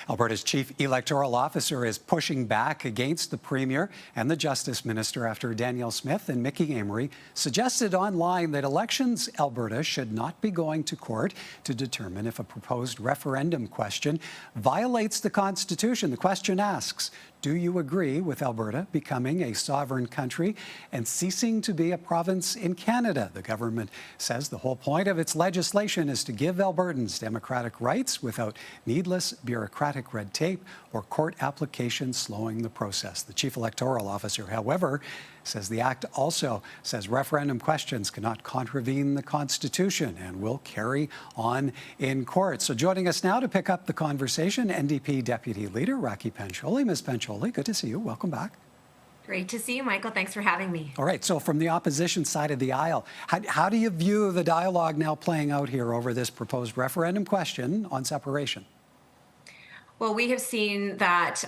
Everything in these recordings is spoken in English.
Alberta's chief electoral officer is pushing back against the Premier and the Justice Minister after Danielle Smith and Mickey Amery suggested online that Elections Alberta should not be going to court to determine if a proposed referendum question violates the Constitution. The question asks, do you agree with Alberta becoming a sovereign country and ceasing to be a province in Canada? The government says the whole point of its legislation is to give Albertans democratic rights without needless bureaucratic red tape or court applications slowing the process. The chief electoral officer, however, says the Act also says referendum questions cannot contravene the Constitution and will carry on in court. So joining us now to pick up the conversation, NDP Deputy Leader Rakhi Pancholi. Ms. Pancholi, good to see you. Welcome back. Great to see you, Michael. Thanks for having me. All right. So from the opposition side of the aisle, how do you view the dialogue now playing out here over this proposed referendum question on separation? Well, we have seen that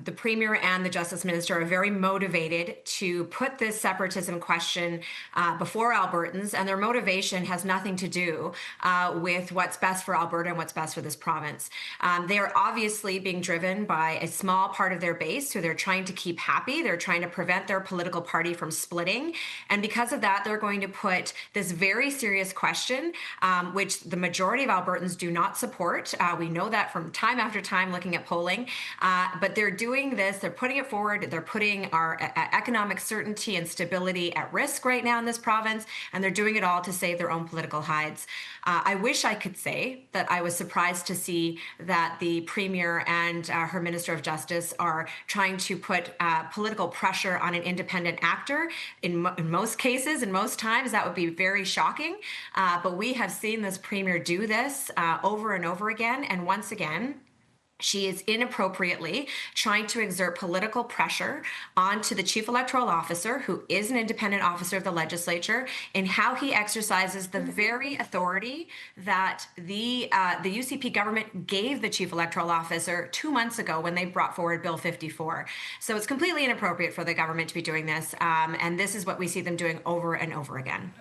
the Premier and the Justice Minister are very motivated to put this separatism question before Albertans, and their motivation has nothing to do with what's best for Alberta and what's best for this province. They are obviously being driven by a small part of their base who they're trying to keep happy. They're trying to prevent their political party from splitting. And because of that, they're going to put this very serious question, which the majority of Albertans do not support. We know that from time after time looking at polling, but they're doing this, they're putting it forward, they're putting our economic certainty and stability at risk right now in this province, and they're doing it all to save their own political hides. I wish I could say that I was surprised to see that the Premier and her Minister of Justice are trying to put political pressure on an independent actor. In most cases, in most times, that would be very shocking, but we have seen this Premier do this over and over again, and once again, she is inappropriately trying to exert political pressure onto the chief electoral officer, who is an independent officer of the legislature, in how he exercises the very authority that the UCP government gave the chief electoral officer 2 months ago when they brought forward Bill 54. So it's completely inappropriate for the government to be doing this, and this is what we see them doing over and over again.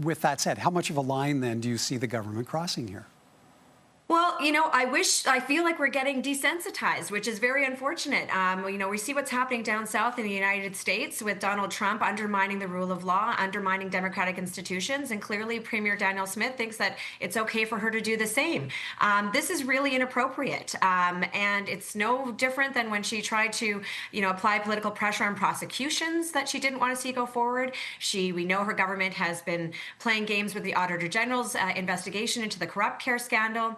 With that said, how much of a line then do you see the government crossing here? Well, you know, I feel like we're getting desensitized, which is very unfortunate. You know, we see what's happening down south in the United States with Donald Trump undermining the rule of law, undermining democratic institutions, and clearly Premier Danielle Smith thinks that it's okay for her to do the same. This is really inappropriate, and it's no different than when she tried to, you know, apply political pressure on prosecutions that she didn't want to see go forward. We know her government has been playing games with the Auditor General's investigation into the corrupt care scandal.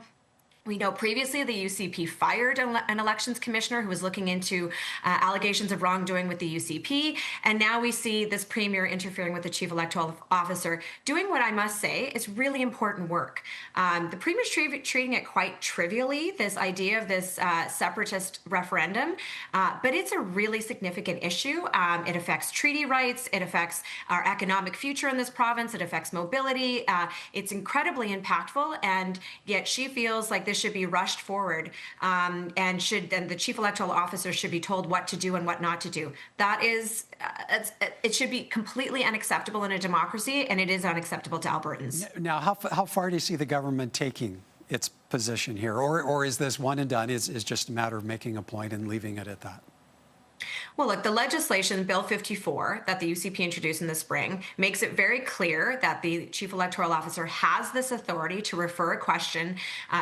We know previously the UCP fired an elections commissioner who was looking into allegations of wrongdoing with the UCP. And now we see this Premier interfering with the chief electoral officer, doing what I must say is really important work. The Premier's treating it quite trivially, this idea of this separatist referendum, but it's a really significant issue. It affects treaty rights. It affects our economic future in this province. It affects mobility. It's incredibly impactful, and yet she feels like this should be rushed forward, and the chief electoral officer should be told what to do and what not to do. That is, it should be completely unacceptable in a democracy, and it is unacceptable to Albertans. Now, how far do you see the government taking its position here, or is this one and done? Is just a matter of making a point and leaving it at that? Well, look, the legislation, Bill 54, that the UCP introduced in the spring, makes it very clear that the chief electoral officer has this authority to refer a question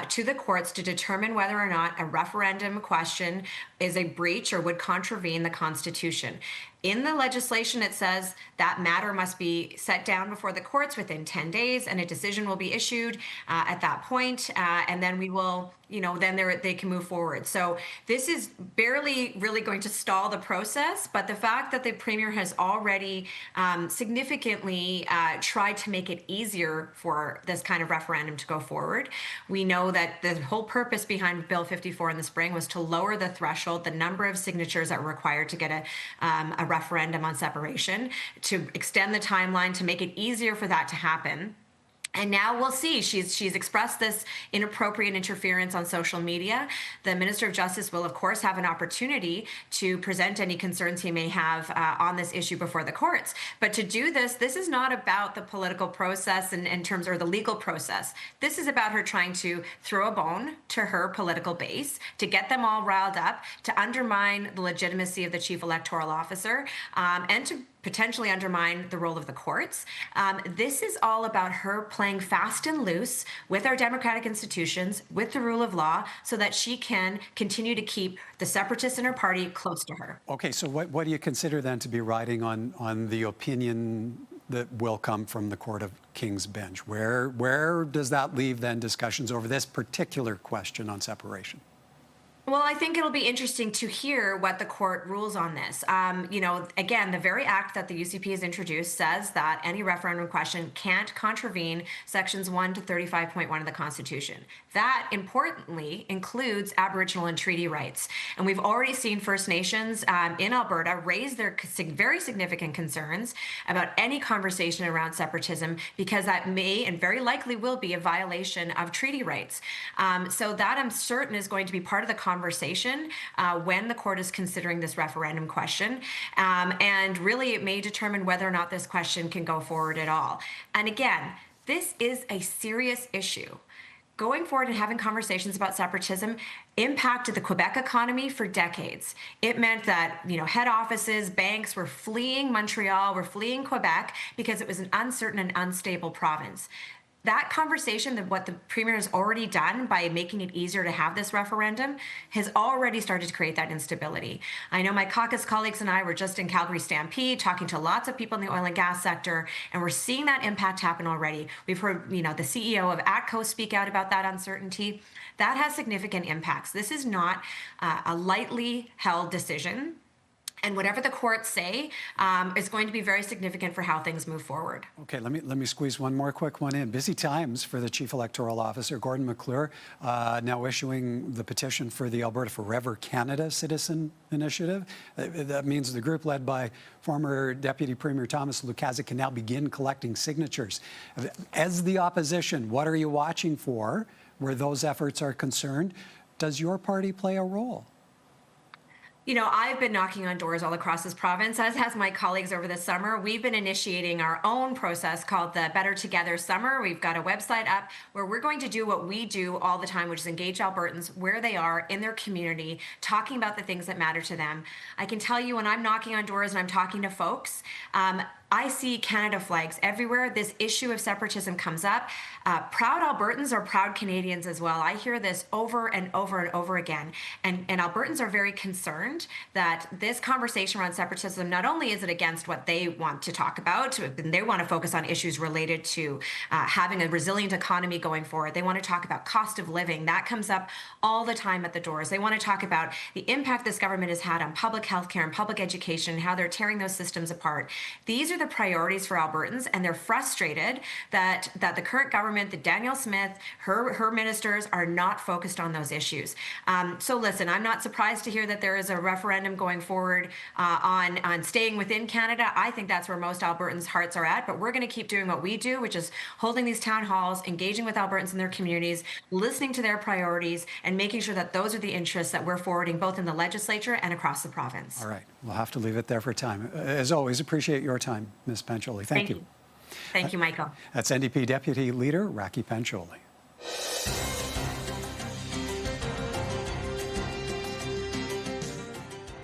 to the courts to determine whether or not a referendum question is a breach or would contravene the Constitution. In the legislation, it says that matter must be set down before the courts within 10 days, and a decision will be issued at that point, and then we will, you know, then they can move forward. So this is barely really going to stall the process, but the fact that the Premier has already significantly tried to make it easier for this kind of referendum to go forward. We know that the whole purpose behind Bill 54 in the spring was to lower the threshold, the number of signatures that were required to get a referendum on separation, to extend the timeline, to make it easier for that to happen. And now we'll see. She's expressed this inappropriate interference on social media. The Minister of Justice will, of course, have an opportunity to present any concerns he may have on this issue before the courts. But to do this, this is not about the political process in terms or the legal process. This is about her trying to throw a bone to her political base, to get them all riled up, to undermine the legitimacy of the chief electoral officer, and to potentially undermine the role of the courts. This is all about her playing fast and loose with our democratic institutions, with the rule of law, so that she can continue to keep the separatists in her party close to her. Okay, so what do you consider then to be riding on the opinion that will come from the Court of King's Bench? Where does that leave then discussions over this particular question on separation? Well, I think it'll be interesting to hear what the court rules on this. Again, the very act that the UCP has introduced says that any referendum question can't contravene sections 1 to 35.1 of the Constitution. That, importantly, includes Aboriginal and treaty rights. And we've already seen First Nations in Alberta raise their very significant concerns about any conversation around separatism, because that may and very likely will be a violation of treaty rights. So that, I'm certain, is going to be part of the conversation when the court is considering this referendum question. And really, it may determine whether or not this question can go forward at all. And again, this is a serious issue. Going forward and having conversations about separatism impacted the Quebec economy for decades. It meant that, head offices, banks were fleeing Montreal, were fleeing Quebec because it was an uncertain and unstable province. That conversation, what the Premier has already done by making it easier to have this referendum, has already started to create that instability. I know my caucus colleagues and I were just in Calgary Stampede talking to lots of people in the oil and gas sector, and we're seeing that impact happen already. We've heard, the CEO of ATCO speak out about that uncertainty. That has significant impacts. This is not a lightly held decision. And whatever the courts say is going to be very significant for how things move forward. Okay, let me squeeze one more quick one in. Busy times for the Chief Electoral Officer, Gordon McClure, now issuing the petition for the Alberta Forever Canada Citizen Initiative. That means the group led by former Deputy Premier Thomas Lukaszuk can now begin collecting signatures. As the opposition, what are you watching for where those efforts are concerned? Does your party play a role? I've been knocking on doors all across this province, as has my colleagues over the summer. We've been initiating our own process called the Better Together Summer. We've got a website up where we're going to do what we do all the time, which is engage Albertans where they are in their community, talking about the things that matter to them. I can tell you, when I'm knocking on doors and I'm talking to folks, I see Canada flags everywhere. This issue of separatism comes up. Proud Albertans are proud Canadians as well. I hear this over and over and over again. And Albertans are very concerned that this conversation around separatism, not only is it against what they want to talk about, and they want to focus on issues related to having a resilient economy going forward. They want to talk about cost of living. That comes up all the time at the doors. They want to talk about the impact this government has had on public health care and public education, how they're tearing those systems apart. These are the priorities for Albertans, and they're frustrated that the current government, that Danielle Smith, her ministers are not focused on those issues. So listen, I'm not surprised to hear that there is a referendum going forward on staying within Canada. I think that's where most Albertans' hearts are at, but we're going to keep doing what we do, which is holding these town halls, engaging with Albertans in their communities, listening to their priorities, and making sure that those are the interests that we're forwarding both in the legislature and across the province. All right, we'll have to leave it there for time. As always, appreciate your time, Ms. Pancholi. Thank you. Thank you, Michael. That's NDP Deputy Leader Rakhi Pancholi.